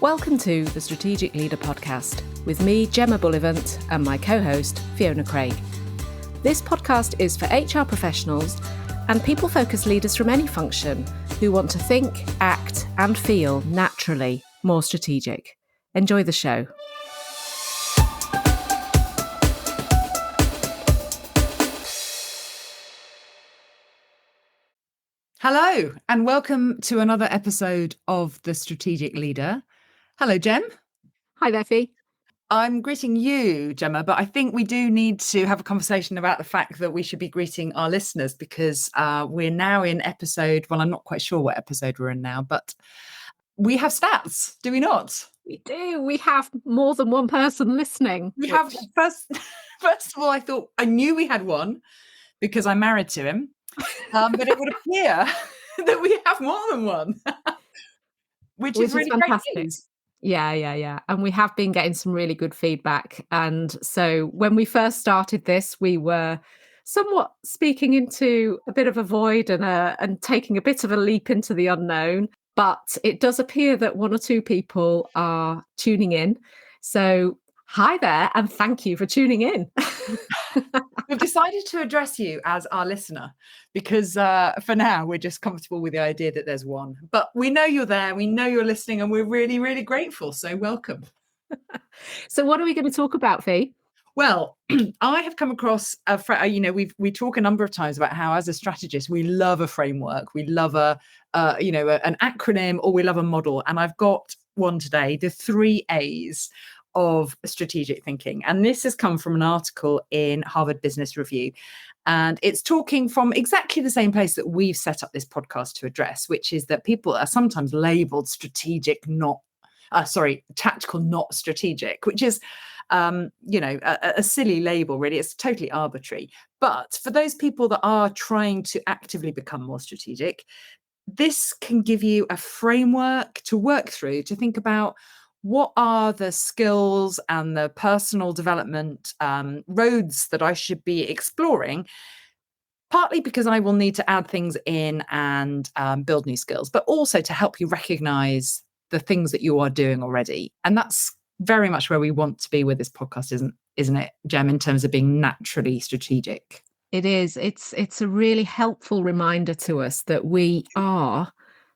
Welcome to the Strategic Leader Podcast with me, Gemma Bullivant, and my co-host, Fiona Craig. This podcast is for HR professionals and people-focused leaders from any function who want to think, act, and feel naturally more strategic. Enjoy the show. Hello, and welcome to another episode of The Strategic Leader. Hello, Gem. Hi there, Fee. I'm greeting you, Gemma, but I think we do need to have a conversation about the fact that we should be greeting our listeners because we're now in episode, well, I'm not quite sure what episode we're in now, but we have stats, do we not? We do. We have more than one person listening. We have, first of all, I knew we had one because I'm married to him. But it would appear that we have more than one, which is really fantastic. Great news. Yeah. And we have been getting some really good feedback. And so when we first started this, we were somewhat speaking into a bit of a void and taking a bit of a leap into the unknown. But it does appear that one or two people are tuning in. So hi there, and thank you for tuning in. We've decided to address you as our listener because for now, we're just comfortable with the idea that there's one. But we know you're there, we know you're listening, and we're really, really grateful. So welcome. So what are we going to talk about, Fee? Well, I have come across we talk a number of times about how as a strategist, we love a framework, we love an acronym, or we love a model. And I've got one today, the 3 A's of strategic thinking. And this has come from an article in Harvard Business Review. And it's talking from exactly the same place that we've set up this podcast to address, which is that people are sometimes labeled tactical, not strategic, which is, a silly label, really. It's totally arbitrary. But for those people that are trying to actively become more strategic, this can give you a framework to work through to think about what are the skills and the personal development roads that I should be exploring, partly because I will need to add things in and build new skills, but also to help you recognize the things that you are doing already. And that's very much where we want to be with this podcast, isn't it, Gem, in terms of being naturally strategic? It is. It's a really helpful reminder to us that we are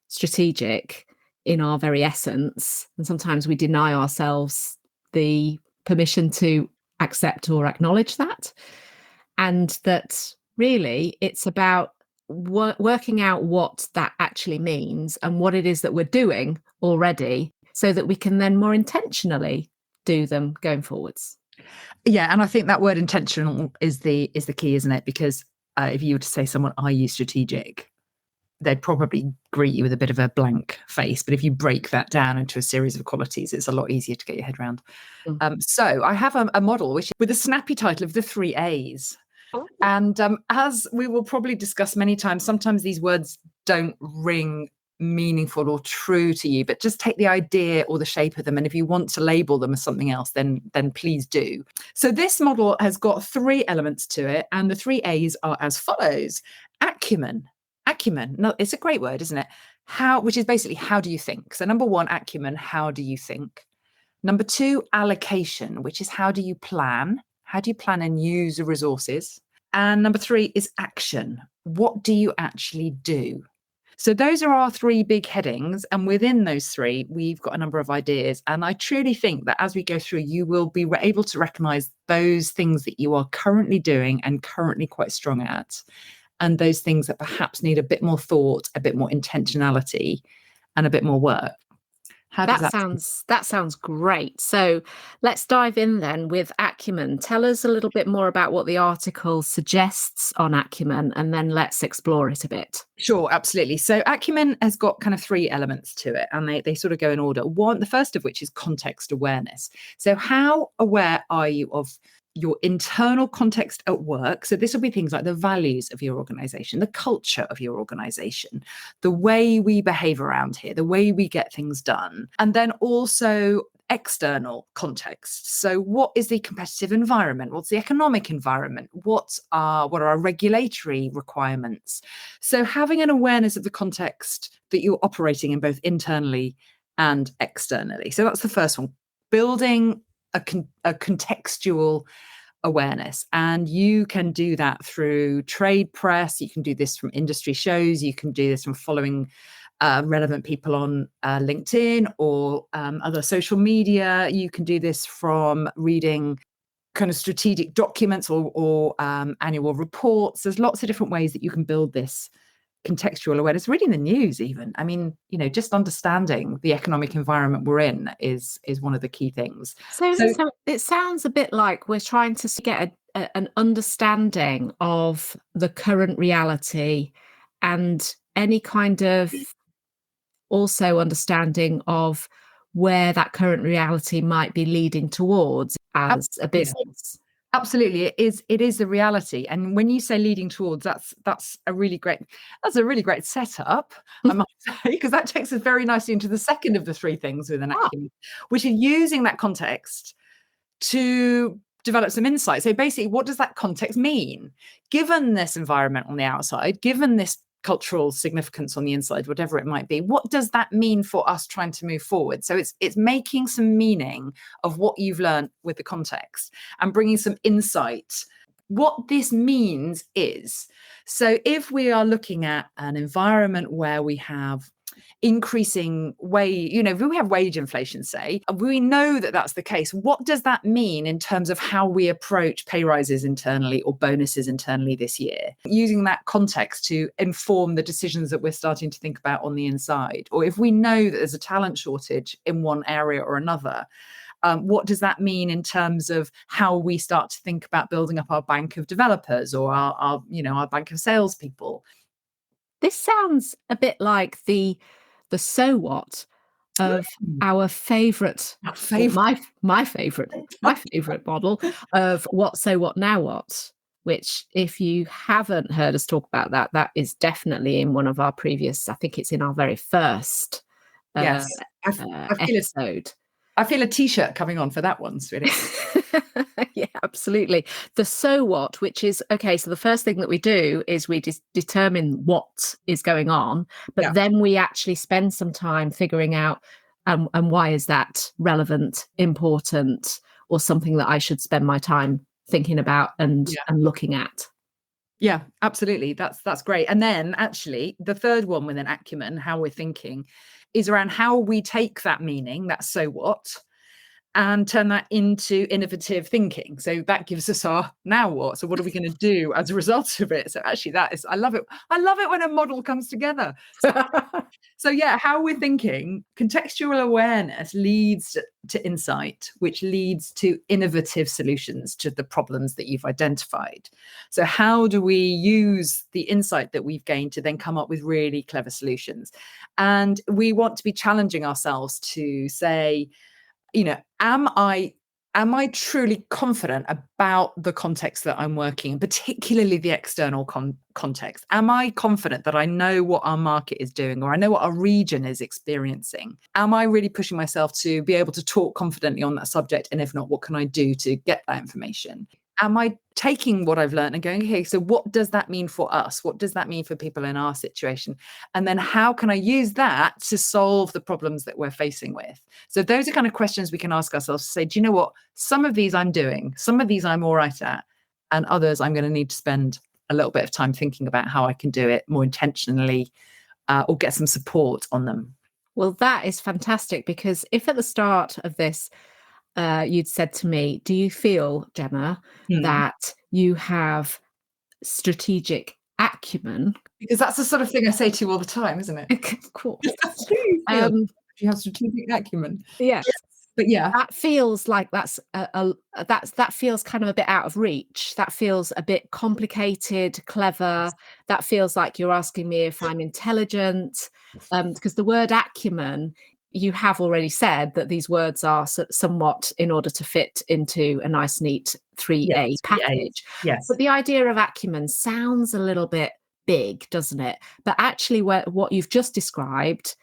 strategic in our very essence. And sometimes we deny ourselves the permission to accept or acknowledge that. And that really it's about working out what that actually means and what it is that we're doing already so that we can then more intentionally do them going forwards. Yeah, and I think that word intentional is the key, isn't it? Because if you were to say someone, are you strategic? They'd probably greet you with a bit of a blank face. But if you break that down into a series of qualities, it's a lot easier to get your head around. So I have a model which with a snappy title of the 3 A's. Oh. And as we will probably discuss many times, sometimes these words don't ring meaningful or true to you, but just take the idea or the shape of them. And if you want to label them as something else, then please do. So this model has got 3 elements to it. And the 3 A's are as follows. Acumen. No, it's a great word, isn't it? Which is basically, how do you think? So number 1, acumen, how do you think? Number 2, allocation, which is how do you plan? How do you plan and use the resources? And number 3 is action. What do you actually do? So those are our 3 big headings. And within those 3, we've got a number of ideas. And I truly think that as we go through, you will be able to recognize those things that you are currently doing and currently quite strong at, and those things that perhaps need a bit more thought, a bit more intentionality, and a bit more work. That sounds great. So let's dive in then with Acumen. Tell us a little bit more about what the article suggests on Acumen, and then let's explore it a bit. Sure, absolutely. So Acumen has got kind of 3 elements to it, and they sort of go in order. The first of which is context awareness. So how aware are you of your internal context at work? So this will be things like the values of your organization, the culture of your organization, the way we behave around here, the way we get things done, and then also external context. So what is the competitive environment? What's the economic environment? What are our regulatory requirements? So having an awareness of the context that you're operating in, both internally and externally. So that's the first one, building a contextual awareness. And you can do that through trade press. You can do this from industry shows. You can do this from following relevant people on LinkedIn or other social media. You can do this from reading kind of strategic documents or annual reports. There's lots of different ways that you can build this contextual awareness, reading the news even. I mean, just understanding the economic environment we're in is one of the key things. So it sounds a bit like we're trying to get an understanding of the current reality and any kind of also understanding of where that current reality might be leading towards as a business. Absolutely, it is the reality. And when you say leading towards, that's a really great setup, I might say, because that takes us very nicely into the second of the three things within Acumen, which is using that context to develop some insight. So basically, what does that context mean? Given this environment on the outside, given this cultural significance on the inside, whatever it might be, what does that mean for us trying to move forward? So it's making some meaning of what you've learned with the context and bringing some insight. What this means is, so if we are looking at an environment where we have increasing wage, if we have wage inflation, say, we know that that's the case. What does that mean in terms of how we approach pay rises internally or bonuses internally this year? Using that context to inform the decisions that we're starting to think about on the inside. Or if we know that there's a talent shortage in one area or another, what does that mean in terms of how we start to think about building up our bank of developers or our bank of salespeople? This sounds a bit like the so what of our favorite my favorite model of what so what now what, which if you haven't heard us talk about that is definitely in one of our previous, I think it's in our very first episode. I feel a t-shirt coming on for that one, sweetie. Yeah, absolutely. The so what, which is, okay, so the first thing that we do is we determine what is going on, but then we actually spend some time figuring out and why is that relevant, important, or something that I should spend my time thinking about and looking at. Yeah, absolutely. That's great. And then actually the third one within Acumen, how we're thinking, is around how we take that meaning, that so what, and turn that into innovative thinking. So that gives us our now what. So what are we going to do as a result of it? So actually I love it. I love it when a model comes together. So yeah, how we're thinking, contextual awareness leads to insight, which leads to innovative solutions to the problems that you've identified. So how do we use the insight that we've gained to then come up with really clever solutions? And we want to be challenging ourselves to say, am I truly confident about the context that I'm working in, particularly the external context? Am I confident that I know what our market is doing or I know what our region is experiencing? Am I really pushing myself to be able to talk confidently on that subject? And if not, what can I do to get that information? Am I taking what I've learned and going, okay, so what does that mean for us? What does that mean for people in our situation? And then how can I use that to solve the problems that we're facing with? So those are kind of questions we can ask ourselves to say, do you know what? Some of these I'm doing, some of these I'm all right at, and others I'm going to need to spend a little bit of time thinking about how I can do it more intentionally or get some support on them. Well, that is fantastic, because if at the start of this, you'd said to me, do you feel, Gemma, that you have strategic acumen? Because that's the sort of thing I say to you all the time, isn't it? Of course. You have strategic acumen. Yes. But yeah, that feels like that feels kind of a bit out of reach. That feels a bit complicated, clever. That feels like you're asking me if I'm intelligent, because the word acumen, you have already said that these words are somewhat in order to fit into a nice, neat 3A package. Yes. But the idea of acumen sounds a little bit big, doesn't it? But actually, what you've just described,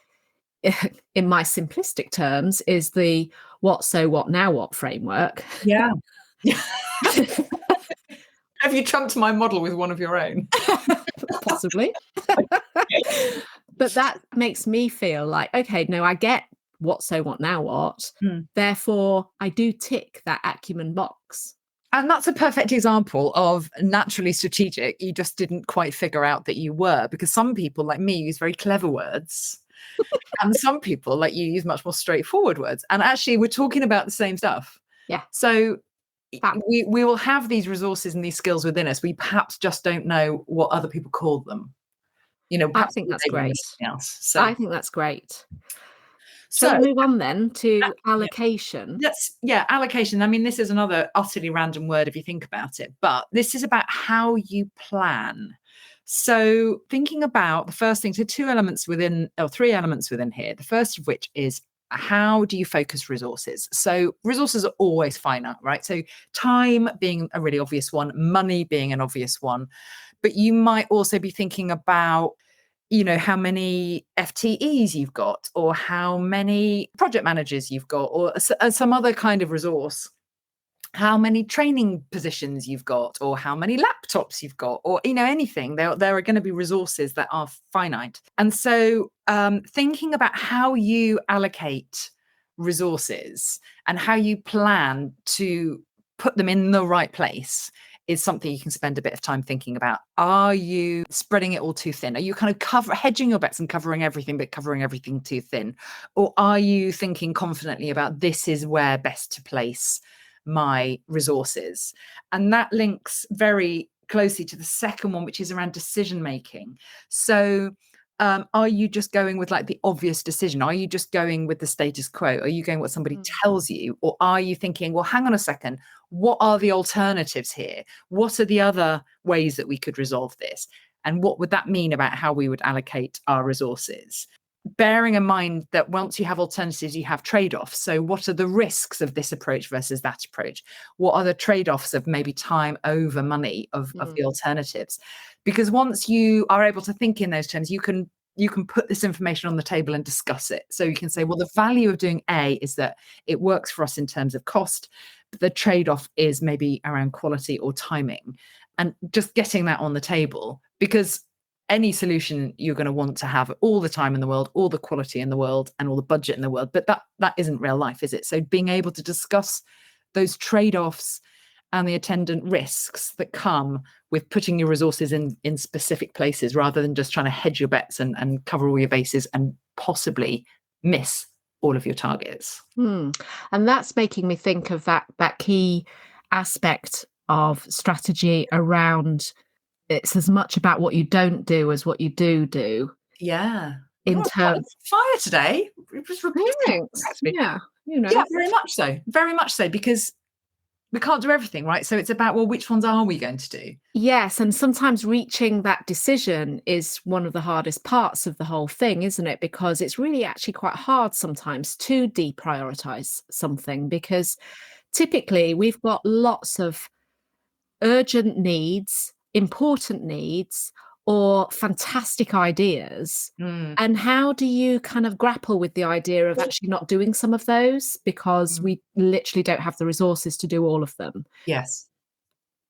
in my simplistic terms, is the what, so what, now what framework. Yeah. Have you trumped my model with one of your own? Possibly. But that makes me feel like, okay, no, I get what so, what now, what. Mm. Therefore, I do tick that Acumen box. And that's a perfect example of naturally strategic. You just didn't quite figure out that you were, because some people like me use very clever words. And some people like you use much more straightforward words. And actually, we're talking about the same stuff. Yeah. So Fab. we will have these resources and these skills within us. We perhaps just don't know what other people call them. I Perhaps think that's they mean great. something else. So, I think that's great. Shall so we move on then to yeah. allocation? Allocation. I mean, this is another utterly random word if you think about it, but this is about how you plan. So thinking about the first thing, so three elements within here. The first of which is, how do you focus resources? So resources are always finite, right? So time being a really obvious one, money being an obvious one, but you might also be thinking about how many FTEs you've got, or how many project managers you've got, or some other kind of resource, how many training positions you've got, or how many laptops you've got, or anything. There are going to be resources that are finite. And so thinking about how you allocate resources and how you plan to put them in the right place is something you can spend a bit of time thinking about. Are you spreading it all too thin? Are you kind of hedging your bets and covering everything, but covering everything too thin? Or are you thinking confidently about, this is where best to place my resources? And that links very closely to the second one, which is around decision making. So are you just going with like the obvious decision? Are you just going with the status quo? Are you going what somebody tells you? Or are you thinking, well, hang on a second, what are the alternatives here? What are the other ways that we could resolve this? And what would that mean about how we would allocate our resources? Bearing in mind that once you have alternatives, you have trade-offs. So what are the risks of this approach versus that approach? What are the trade-offs of maybe time over money of the alternatives? Because once you are able to think in those terms, you can put this information on the table and discuss it. So you can say, well, the value of doing A is that it works for us in terms of cost, but the trade-off is maybe around quality or timing. And just getting that on the table, because any solution you're going to want to have all the time in the world, all the quality in the world, and all the budget in the world. But that isn't real life, is it? So being able to discuss those trade-offs and the attendant risks that come with putting your resources in specific places, rather than just trying to hedge your bets and cover all your bases and possibly miss all of your targets. And that's making me think of that key aspect of strategy around, it's as much about what you don't do as what you do. Yeah. In terms fire today. It was Yeah. Yeah, very much so. Very much so, because we can't do everything, right? So it's about, well, which ones are we going to do? Yes. And sometimes reaching that decision is one of the hardest parts of the whole thing, isn't it? Because it's really actually quite hard sometimes to deprioritize something, because typically we've got lots of urgent needs, important needs, or fantastic ideas. And how do you kind of grapple with the idea of actually not doing some of those because we literally don't have the resources to do all of them? Yes.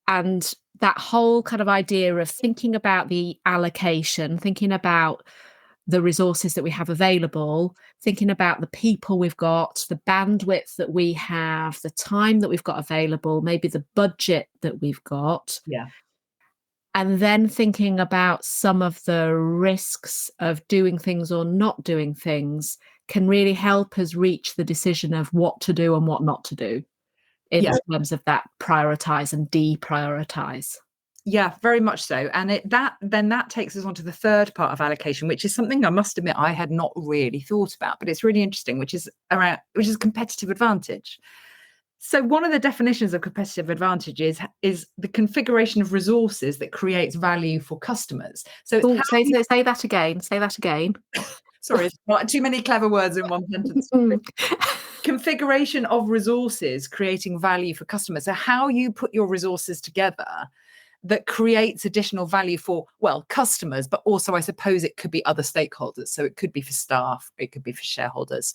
And that whole kind of idea of thinking about the allocation, thinking about the resources that we have available, thinking about the people we've got, the bandwidth that we have, the time that we've got available, maybe the budget that we've got. Yeah. And then thinking about some of the risks of doing things or not doing things can really help us reach the decision of what to do and what not to do in terms of that prioritize and deprioritize. Yeah, very much so. And that takes us on to the third part of allocation, which is something I must admit I had not really thought about, but it's really interesting, which is competitive advantage. So one of the definitions of competitive advantage is the configuration of resources that creates value for customers. So say that again. Say that again. Sorry, too many clever words in one sentence. Configuration of resources creating value for customers. So how you put your resources together that creates additional value for, well, customers, but also I suppose it could be other stakeholders. So it could be for staff, it could be for shareholders.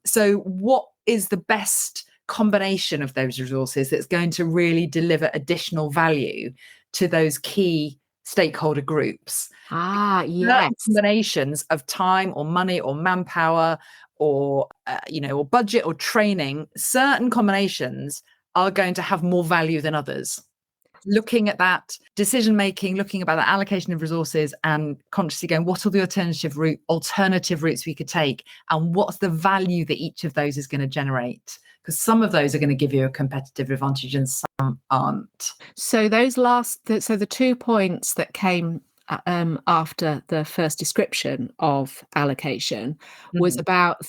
So what is the best combination of those resources that's going to really deliver additional value to those key stakeholder groups. Yes. Certain combinations of time or money or manpower or or budget or training, certain combinations are going to have more value than others. Looking at that decision making, looking about the allocation of resources, and consciously going, what are the alternative routes we could take, and what's the value that each of those is going to generate? Because some of those are going to give you a competitive advantage and some aren't. So the 2 points that came after the first description of allocation was about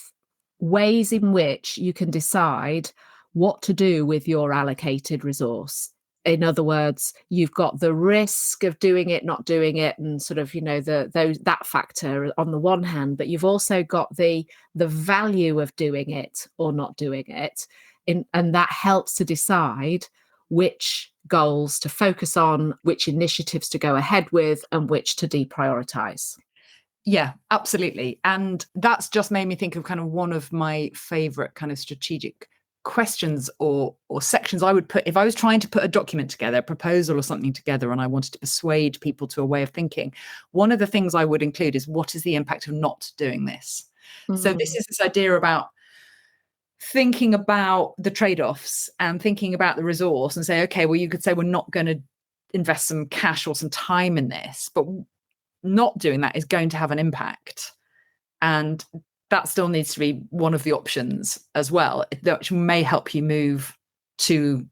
ways in which you can decide what to do with your allocated resource. In other words, you've got the risk of doing it, not doing it, and sort of, that factor on the one hand, but you've also got the value of doing it or not doing it. And that helps to decide which goals to focus on, which initiatives to go ahead with, and which to deprioritize. Yeah, absolutely. And that's just made me think of kind of one of my favorite kind of strategic questions or sections I would put if I was trying to put a document together, a proposal or something together, and I wanted to persuade people to a way of thinking. One of the things I would include is, what is the impact of not doing this? So this is this idea about thinking about the trade-offs and thinking about the resource and say, okay, well, you could say we're not going to invest some cash or some time in this, but not doing that is going to have an impact. And that still needs to be one of the options as well, which may help you move to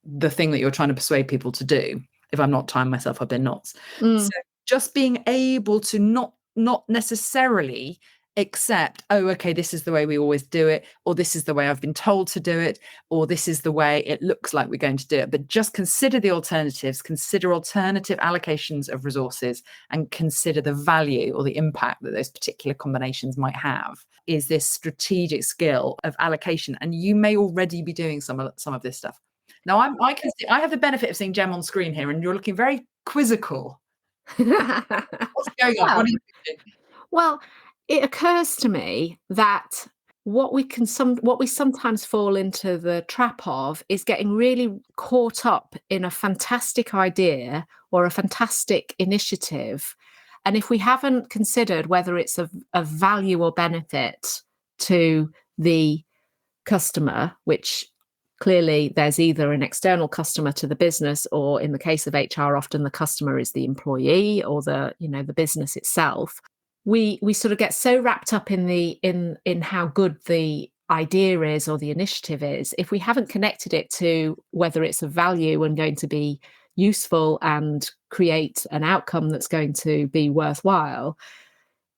the thing that you're trying to persuade people to do. If I'm not tying myself up in knots. So just being able to not necessarily accept, oh, okay, this is the way we always do it, or this is the way I've been told to do it, or this is the way it looks like we're going to do it. But just consider the alternatives, consider alternative allocations of resources, and consider the value or the impact that those particular combinations might have, is this strategic skill of allocation. And you may already be doing some of this stuff. Now, I have the benefit of seeing Jem on screen here, and you're looking very quizzical. What's going on? What are you thinking? Well, it occurs to me that what we sometimes fall into the trap of is getting really caught up in a fantastic idea or a fantastic initiative. And if we haven't considered whether it's of value or benefit to the customer, which clearly there's either an external customer to the business, or in the case of HR, often the customer is the employee or the business itself. We sort of get so wrapped up in how good the idea is or the initiative is. If we haven't connected it to whether it's of value and going to be useful and create an outcome that's going to be worthwhile,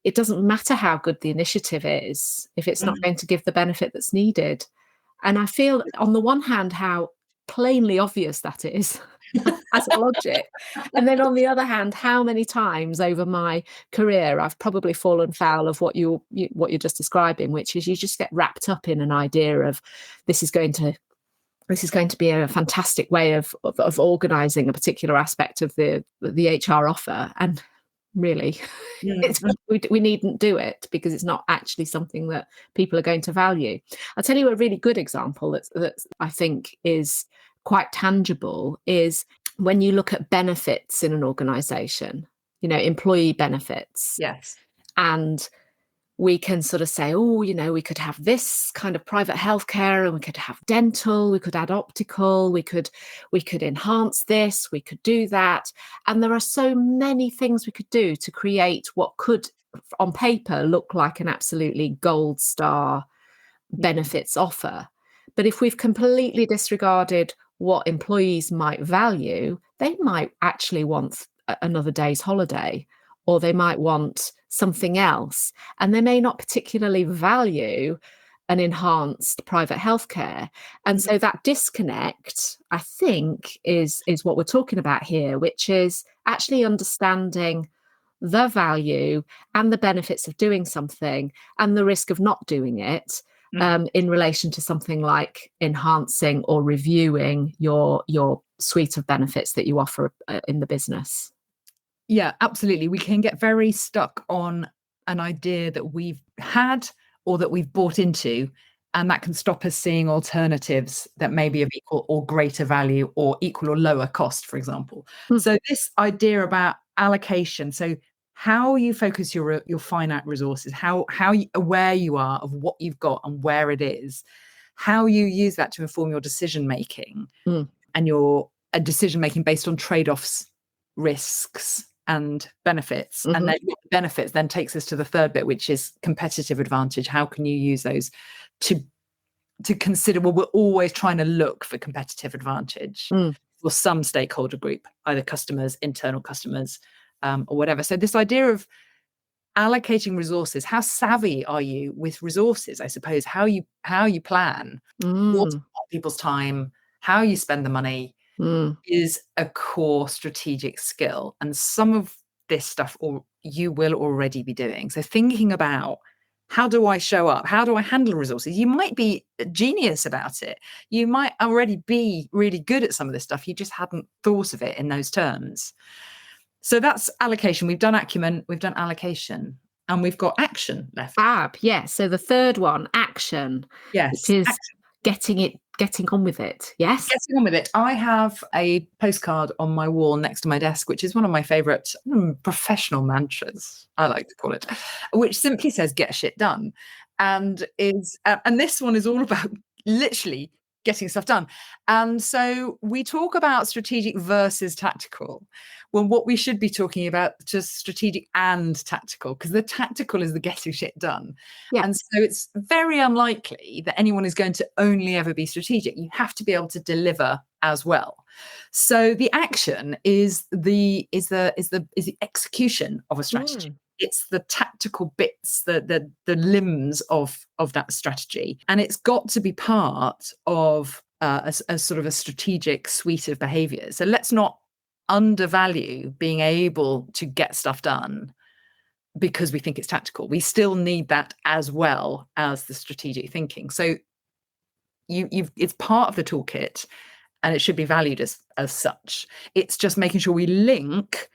it doesn't matter how good the initiative is if it's not going to give the benefit that's needed. And I feel, on the one hand, how plainly obvious that is as a logic. And then on the other hand, how many times over my career I've probably fallen foul of what you're just describing, which is you just get wrapped up in an idea of this is going to be a fantastic way of organizing a particular aspect of the HR offer. And really, we needn't do it because it's not actually something that people are going to value. I'll tell you a really good example that I think is quite tangible is when you look at benefits in an organization, employee benefits. Yes. And we can sort of say, we could have this kind of private healthcare, and we could have dental, we could add optical, we could enhance this, we could do that. And there are so many things we could do to create what could, on paper, look like an absolutely gold star benefits offer. But if we've completely disregarded what employees might value, they might actually want another day's holiday, or they might want something else, and they may not particularly value an enhanced private healthcare. And so that disconnect, I think, is what we're talking about here, which is actually understanding the value and the benefits of doing something and the risk of not doing it, in relation to something like enhancing or reviewing your suite of benefits that you offer in the business. Yeah, absolutely. We can get very stuck on an idea that we've had or that we've bought into, And that can stop us seeing alternatives that may be of equal or greater value or equal or lower cost, for example. So this idea about allocation, so how you focus your finite resources, how aware you are of what you've got and where it is, how you use that to inform your decision making and your decision making based on trade-offs, risks and benefits. And then the benefits then takes us to the third bit, which is competitive advantage. How can you use those to consider, well, we're always trying to look for competitive advantage for some stakeholder group, either customers, internal customers, or whatever. So this idea of allocating resources, how savvy are you with resources? I suppose how you plan what's people's time, how you spend the money is a core strategic skill. And some of this stuff you will already be doing. So thinking about, how do I show up? How do I handle resources? You might be a genius about it. You might already be really good at some of this stuff. You just hadn't thought of it in those terms. So that's allocation. We've done Acumen, we've done allocation, and we've got action left. Fab, yeah. So the third one, action. Yes. Which is getting on with it. Yes. Getting on with it. I have a postcard on my wall next to my desk, which is one of my favorite professional mantras, I like to call it, which simply says get shit done. And this one is all about literally getting stuff done. And so we talk about strategic versus tactical. Well, what we should be talking about just strategic and tactical, because the tactical is the getting shit done. Yeah. And so it's very unlikely that anyone is going to only ever be strategic. You have to be able to deliver as well. So the action is the execution of a strategy. It's the tactical bits, the limbs of that strategy. And it's got to be part of a sort of a strategic suite of behaviors. So let's not undervalue being able to get stuff done because we think it's tactical. We still need that as well as the strategic thinking. So it's part of the toolkit and it should be valued as such. It's just making sure we link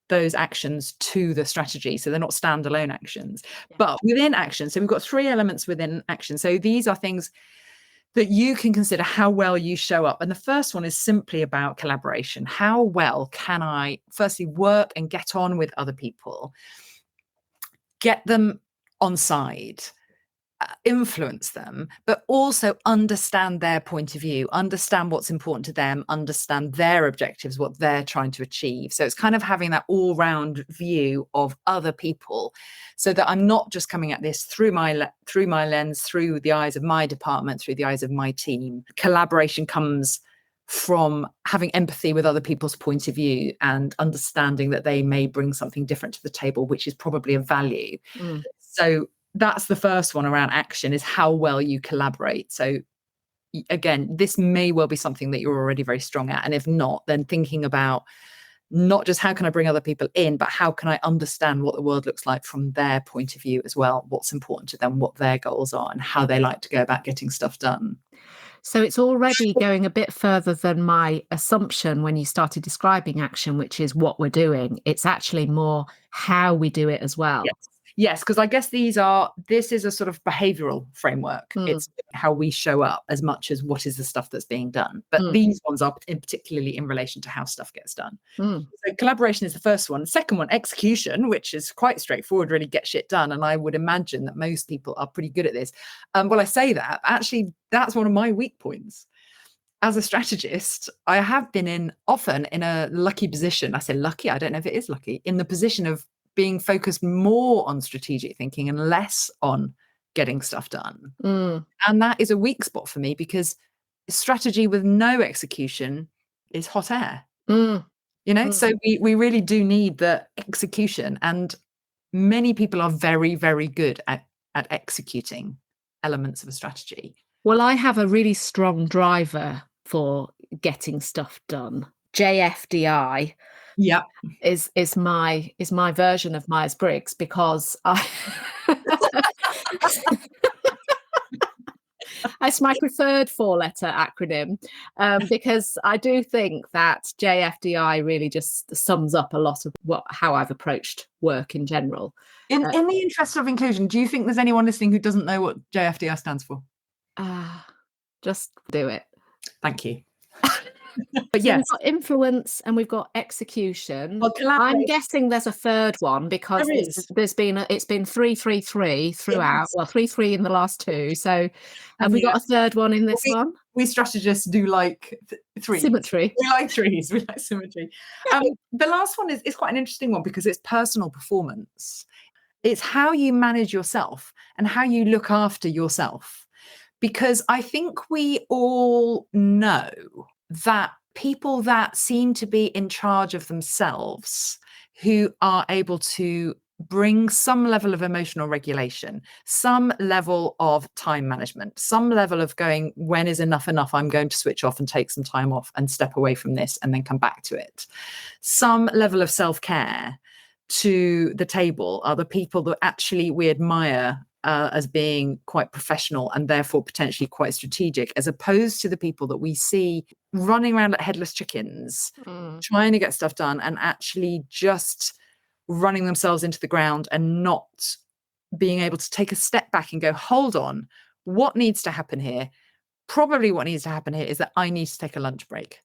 those actions to the strategy, so they're not standalone actions. But within action, so we've got 3 elements within action. So these are things that you can consider how well you show up. And the first one is simply about collaboration. How well can I firstly work and get on with other people, get them on side, influence them, but also understand their point of view, understand what's important to them, understand their objectives, what they're trying to achieve. So it's kind of having that all-round view of other people, so that I'm not just coming at this through my lens, through the eyes of my department, through the eyes of my team. Collaboration comes from having empathy with other people's point of view and understanding that they may bring something different to the table, which is probably of value. So that's the first one around action, is how well you collaborate. So again, this may well be something that you're already very strong at. And if not, then thinking about not just how can I bring other people in, but how can I understand what the world looks like from their point of view as well, what's important to them, what their goals are, and how they like to go about getting stuff done. So it's already going a bit further than my assumption when you started describing action, which is what we're doing. It's actually more how we do it as well. Yes, because I guess this is a sort of behavioral framework. It's how we show up as much as what is the stuff that's being done. But these ones are particularly in relation to how stuff gets done. So collaboration is the first one. Second one, execution, which is quite straightforward, really get shit done. And I would imagine that most people are pretty good at this. Well, I say that, actually, that's one of my weak points. As a strategist, I have been often in a lucky position. I say lucky, I don't know if it is lucky, in the position of being focused more on strategic thinking and less on getting stuff done. And that is a weak spot for me, because strategy with no execution is hot air. So we really do need the execution, and many people are very, very good at executing elements of a strategy. Well, I have a really strong driver for getting stuff done. JFDI is my version of Myers-Briggs, because it's my preferred 4-letter acronym, because I do think that JFDI really just sums up a lot of how I've approached work in general. In the interest of inclusion, do you think there's anyone listening who doesn't know what JFDI stands for? Just do it. Thank you. But So yes, we've got influence and we've got execution. well, I'm collaboration, guessing there's a third one because there is. it's been 3-3-3 It throughout. has. Well, 3-3 in the last two. So have And we got yeah, a third one in well, this one? we strategists do like threes. Symmetry. We like threes. We like symmetry. The last one is quite an interesting one because it's personal performance. It's how you manage yourself and how you look after yourself. Because I think we all know that people that seem to be in charge of themselves, who are able to bring some level of emotional regulation, some level of time management, some level of going, when is enough enough? I'm going to switch off and take some time off and step away from this and then come back to it. Some level of self-care to the table are the people that actually we admire as being quite professional and therefore potentially quite strategic, as opposed to the people that we see running around like headless chickens, trying to get stuff done and actually just running themselves into the ground and not being able to take a step back and go, hold on, what needs to happen here? Probably what needs to happen here is that I need to take a lunch break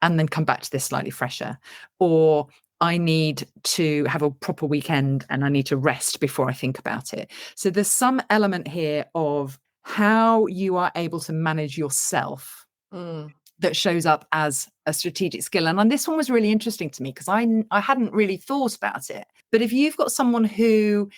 and then come back to this slightly fresher. Or I need to have a proper weekend and I need to rest before I think about it. So there's some element here of how you are able to manage yourself that shows up as a strategic skill. And this one was really interesting to me because I hadn't really thought about it. But if you've got someone who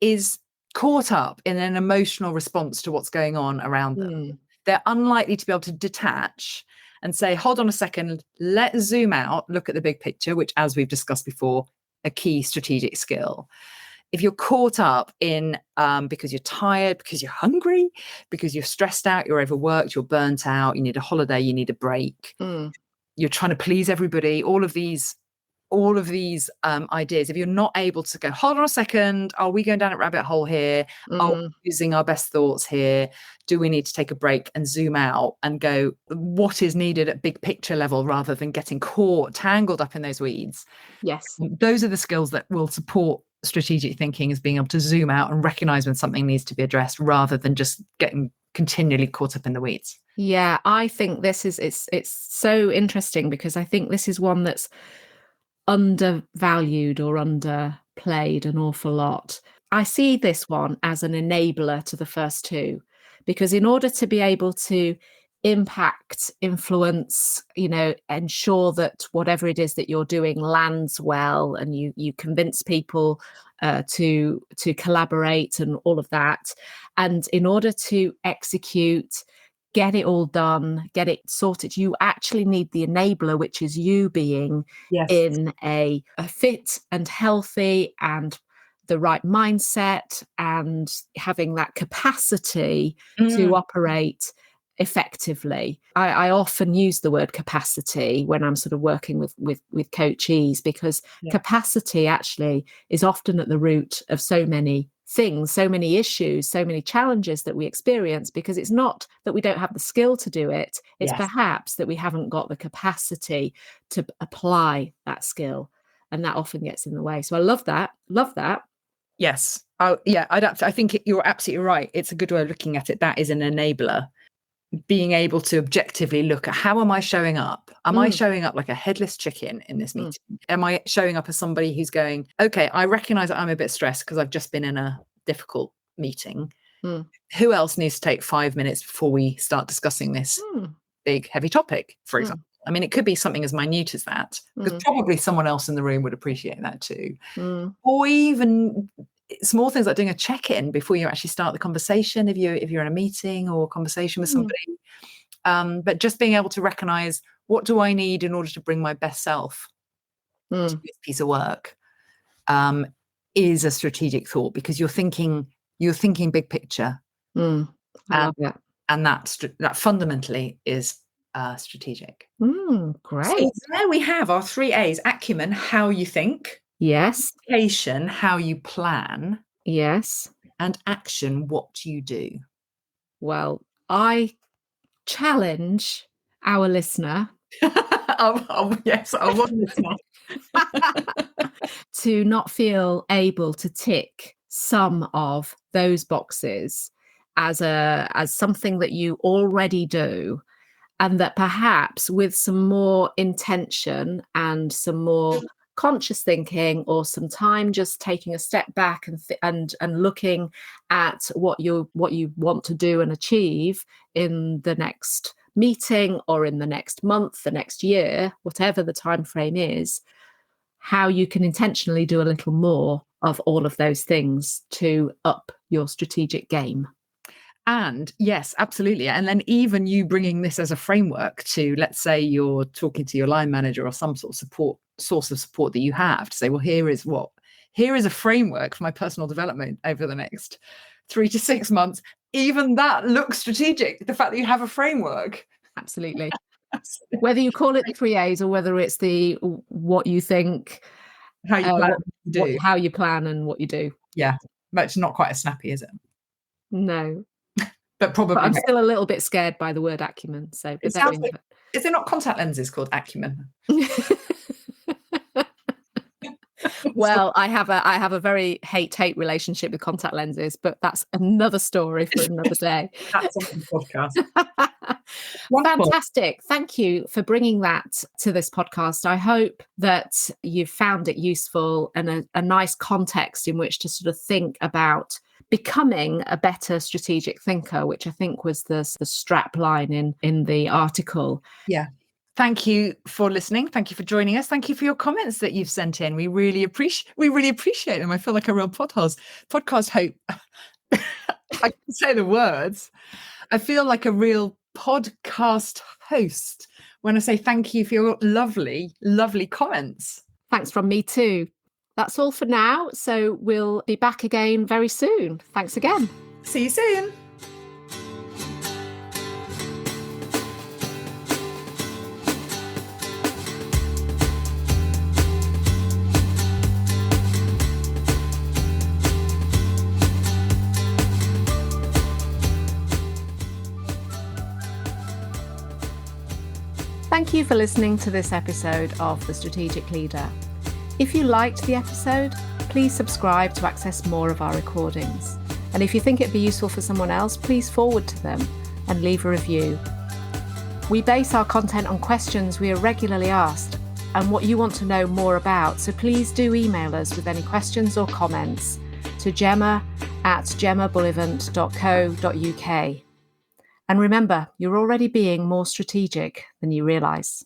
is caught up in an emotional response to what's going on around them, they're unlikely to be able to detach and say, hold on a second, let's zoom out, look at the big picture, which, as we've discussed before, a key strategic skill. If you're caught up in because you're tired, because you're hungry, because you're stressed out, you're overworked, you're burnt out, you need a holiday, you need a break, you're trying to please everybody, all of these ideas, if you're not able to go, hold on a second, are we going down a rabbit hole here? Are we using our best thoughts here? Do we need to take a break and zoom out and go, what is needed at big picture level rather than getting tangled up in those weeds? Yes. Those are the skills that will support strategic thinking, is being able to zoom out and recognize when something needs to be addressed rather than just getting continually caught up in the weeds. Yeah, I think this is it's so interesting because I think this is one that's undervalued or underplayed an awful lot. I see this one as an enabler to the first two, because in order to be able to impact, influence, ensure that whatever it is that you're doing lands well, and you convince people to collaborate and all of that, and in order to execute, get it all done, get it sorted, you actually need the enabler, which is you being in a fit and healthy and the right mindset and having that capacity to operate effectively. I often use the word capacity when I'm sort of working with coachees, because capacity actually is often at the root of so many things, so many issues, so many challenges that we experience, because it's not that we don't have the skill to do it, it's perhaps that we haven't got the capacity to apply that skill, and that often gets in the way. So I love that. Yes. I think you're absolutely right. It's a good way of looking at it. That is an enabler. Being able to objectively look at, how am I showing up? Am I showing up like a headless chicken in this meeting? Am I showing up as somebody who's going, okay, I recognize that I'm a bit stressed because I've just been in a difficult meeting. Who else needs to take 5 minutes before we start discussing this big, heavy topic, for example? I mean, it could be something as minute as that, because probably someone else in the room would appreciate that too. Or even small things like doing a check-in before you actually start the conversation, if you're in a meeting or a conversation with somebody. But just being able to recognize, what do I need in order to bring my best self to this piece of work, is a strategic thought, because you're thinking big picture. I love it. And that fundamentally is strategic. Great. So there we have our 3 A's: Acumen, how you think. Yes. Allocation, how you plan. Yes. And action, what you do. Well, I challenge our listener yes, our one listener to not feel able to tick some of those boxes as something that you already do, and that perhaps with some more intention and some more conscious thinking, or some time just taking a step back and looking at what you want to do and achieve in the next meeting, or in the next month, the next year, whatever the time frame is, how you can intentionally do a little more of all of those things to up your strategic game. And yes, absolutely. And then even you bringing this as a framework to, let's say you're talking to your line manager or some sort of source of support that you have, to say, well, here is a framework for my personal development over the next 3 to 6 months. Even that looks strategic. The fact that you have a framework. Absolutely. Whether you call it the 3 A's, or whether it's the what you think, How you plan and what you do. Yeah. But it's not quite as snappy, is it? No. But probably. But I'm still a little bit scared by the word acumen. So, is there not contact lenses called Acumen? Well, I have a very hate relationship with contact lenses, but that's another story for another day. That's on the podcast. Fantastic. Thank you for bringing that to this podcast. I hope that you've found it useful and a nice context in which to sort of think about becoming a better strategic thinker, which I think was the strap line in the article. Yeah. Thank you for listening. Thank you for joining us. Thank you for your comments that you've sent in. We really appreciate them. I feel like a real podcast host. I can say the words. I feel like a real podcast host when I say thank you for your lovely, lovely comments. Thanks from me too. That's all for now. So we'll be back again very soon. Thanks again. See you soon. Thank you for listening to this episode of The Strategic Leader. If you liked the episode, please subscribe to access more of our recordings. And if you think it'd be useful for someone else, please forward to them and leave a review. We base our content on questions we are regularly asked and what you want to know more about, so please do email us with any questions or comments to gemma@gemmabullivant.co.uk. And remember, you're already being more strategic than you realise.